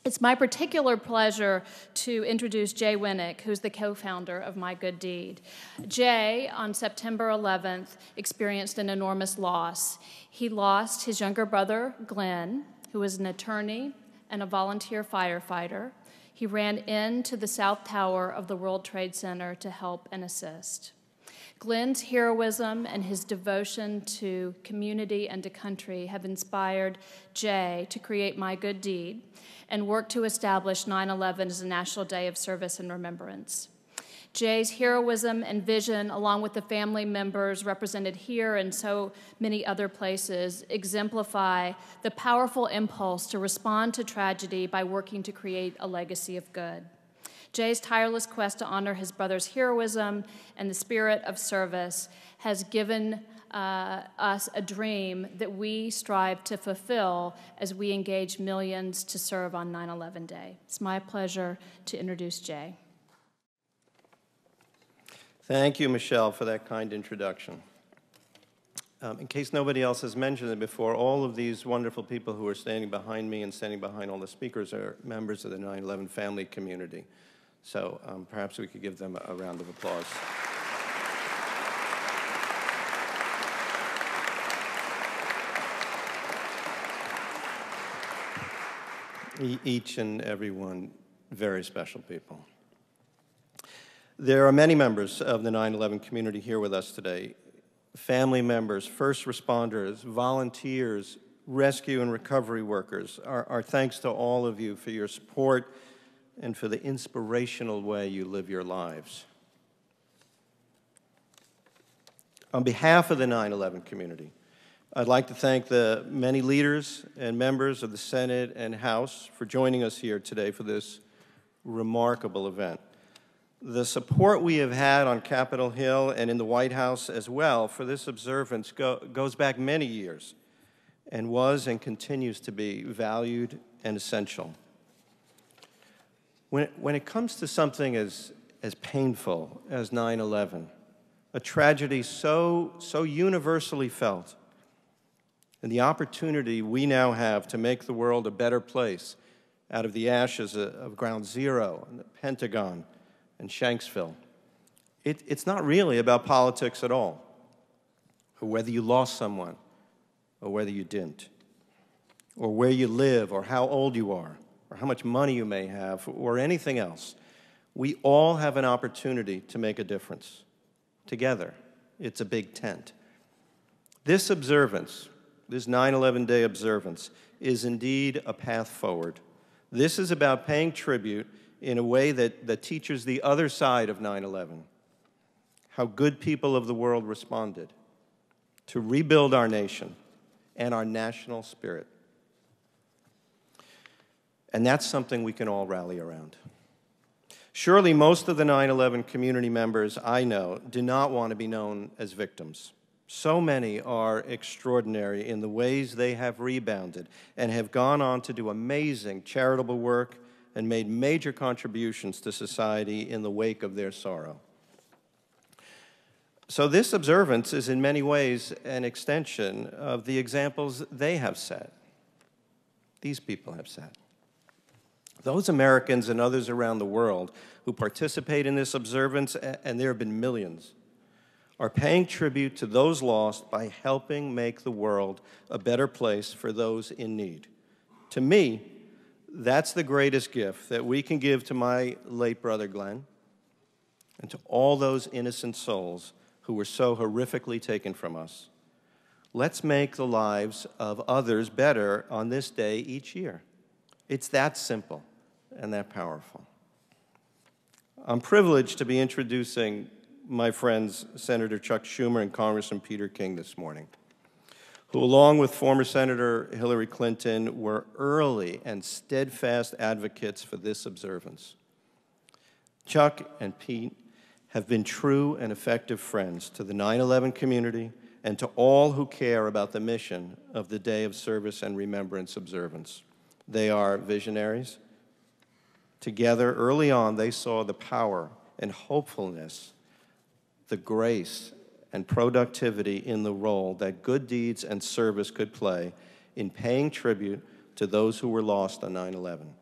It's my particular pleasure to introduce Jay Winnick, who's the co-founder of My Good Deed. Jay, on September 11th, experienced an enormous loss. He lost his younger brother, Glenn, who was an attorney and a volunteer firefighter. He ran into the South Tower of the World Trade Center to help and assist. Glenn's heroism and his devotion to community and to country have inspired Jay to create My Good Deed and work to establish 9/11 as a National Day of Service and Remembrance. Jay's heroism and vision, along with the family members represented here and so many other places, exemplify the powerful impulse to respond to tragedy by working to create a legacy of good. Jay's tireless quest to honor his brother's heroism and the spirit of service has given us a dream that we strive to fulfill as we engage millions to serve on 9/11 Day. It's my pleasure to introduce Jay. Thank you, Michelle, for that kind introduction. In case nobody else has mentioned it before, all of these wonderful people who are standing behind me and standing behind all the speakers are members of the 9/11 family community. So perhaps we could give them a round of applause. Each and every one very special people. There are many members of the 9/11 community here with us today. Family members, first responders, volunteers, rescue and recovery workers. Our thanks to all of you for your support and for the inspirational way you live your lives. On behalf of the 9/11 community, I'd like to thank the many leaders and members of the Senate and House for joining us here today for this remarkable event. The support we have had on Capitol Hill and in the White House as well for this observance goes back many years and was and continues to be valued and essential. When it comes to something as painful as 9/11, a tragedy so universally felt, and the opportunity we now have to make the world a better place out of the ashes of Ground Zero and the Pentagon and Shanksville, it's not really about politics at all, or whether you lost someone or whether you didn't, or where you live or how old you are, or how much money you may have, or anything else. We all have an opportunity to make a difference. Together, it's a big tent. This observance, this 9/11 Day observance, is indeed a path forward. This is about paying tribute in a way that teaches the other side of 9/11, how good people of the world responded to rebuild our nation and our national spirit. And that's something we can all rally around. Surely most of the 9/11 community members I know do not want to be known as victims. So many are extraordinary in the ways they have rebounded and have gone on to do amazing charitable work and made major contributions to society in the wake of their sorrow. So this observance is in many ways an extension of the examples they have set. These people have set. Those Americans and others around the world who participate in this observance, and there have been millions, are paying tribute to those lost by helping make the world a better place for those in need. To me, that's the greatest gift that we can give to my late brother Glenn and to all those innocent souls who were so horrifically taken from us. Let's make the lives of others better on this day each year. It's that simple and that powerful. I'm privileged to be introducing my friends Senator Chuck Schumer and Congressman Peter King this morning, who along with former Senator Hillary Clinton were early and steadfast advocates for this observance. Chuck and Pete have been true and effective friends to the 9/11 community and to all who care about the mission of the Day of Service and Remembrance observance. They are visionaries. Together, early on, they saw the power and hopefulness, the grace and productivity in the role that good deeds and service could play in paying tribute to those who were lost on 9/11.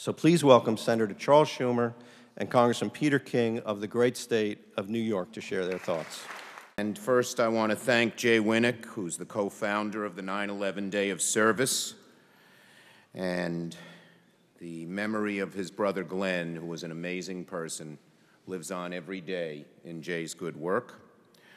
So please welcome Senator Charles Schumer and Congressman Peter King of the great state of New York to share their thoughts. And first, I want to thank Jay Winnick, who's the co-founder of the 9/11 Day of Service, and the memory of his brother Glenn, who was an amazing person, lives on every day in Jay's good work.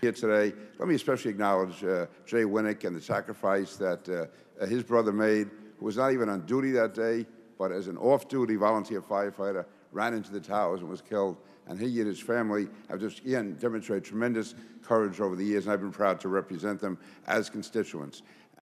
Here today, let me especially acknowledge Jay Winnick and the sacrifice that his brother made, who was not even on duty that day, but as an off-duty volunteer firefighter, ran into the towers and was killed. And he and his family have just, again, demonstrated tremendous courage over the years, and I've been proud to represent them as constituents.